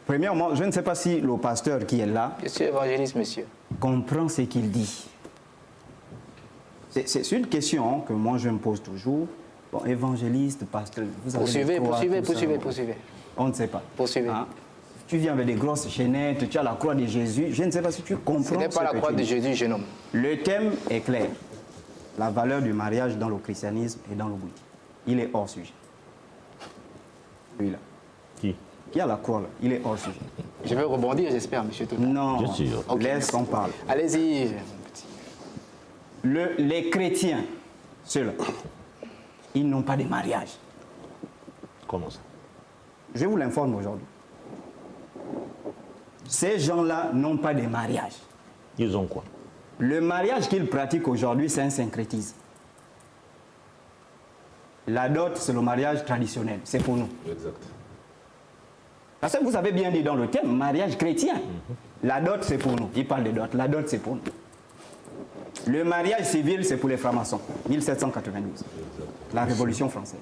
Premièrement, je ne sais pas si le pasteur qui est là... Je suis évangéliste, monsieur. ...comprend ce qu'il dit. C'est une question que moi je me pose toujours. Bon, évangéliste, pasteur... Vous avez poursuivez. On ne sait pas. Poursuivez. Hein? Tu viens avec des grosses chaînettes, tu as la croix de Jésus. Je ne sais pas si tu comprends. Ce n'est pas la croix de Jésus, jeune homme. Le thème est clair. La valeur du mariage dans le christianisme et dans le bouddhisme. Il est hors sujet. Lui-là. Qui a la croix là? Il est hors sujet. Je vais rebondir, j'espère, monsieur Total. Non, laisse qu'on parle. Allez-y. Les chrétiens, ceux-là, ils n'ont pas de mariage. Comment ça? Je vous l'informe aujourd'hui. Ces gens-là n'ont pas de mariage. Ils ont quoi? Le mariage qu'ils pratiquent aujourd'hui, c'est un syncrétisme. La dot, c'est le mariage traditionnel. C'est pour nous. Exact. Parce que vous avez bien dit dans le thème, mariage chrétien. La dot, c'est pour nous. Il parle de dot. La dot, c'est pour nous. Le mariage civil, c'est pour les francs-maçons. 1792. Exact. La Révolution française.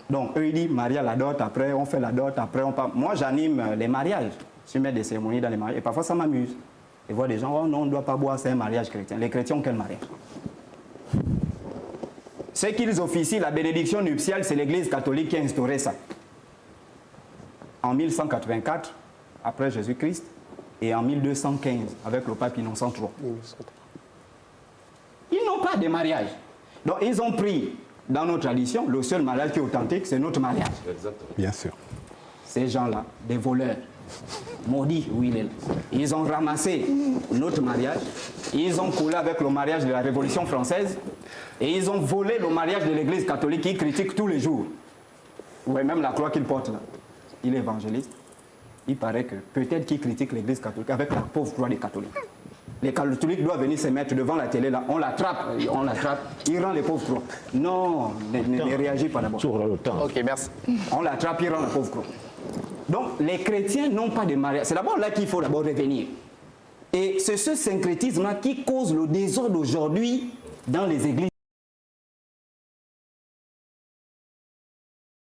Donc, eux, ils disent mariage à la dot, après, on fait la dot, après, on parle. Moi, j'anime les mariages. Je mets des cérémonies dans les mariages. Et parfois, ça m'amuse. Et voir des gens, oh non, on ne doit pas boire, c'est un mariage chrétien. Les chrétiens ont quel mariage? Ce qu'ils officient, la bénédiction nuptiale, c'est l'Église catholique qui a instauré ça. En 1184, après Jésus-Christ, et en 1215, avec le pape Innocent III. Ils n'ont pas de mariage. Donc, ils ont pris, dans nos traditions, le seul mariage qui est authentique, c'est notre mariage. Exactement. Bien sûr. Ces gens-là, des voleurs, maudits, où il est là. Ils ont ramassé notre mariage, ils ont collé avec le mariage de la Révolution française, et ils ont volé le mariage de l'Église catholique qui critique tous les jours. Vous voyez même la croix qu'il porte là. Il est évangéliste. Il paraît que peut-être qu'il critique l'Église catholique avec la pauvre croix des catholiques. Les catholiques doivent venir se mettre devant la télé là, on l'attrape, il rend les pauvres croix. Non, ne réagis pas d'abord. Ok, merci. On l'attrape, il rend la pauvre croix. Donc les chrétiens n'ont pas de mariage. C'est d'abord là qu'il faut d'abord revenir. Et c'est ce syncrétisme-là qui cause le désordre aujourd'hui dans les églises.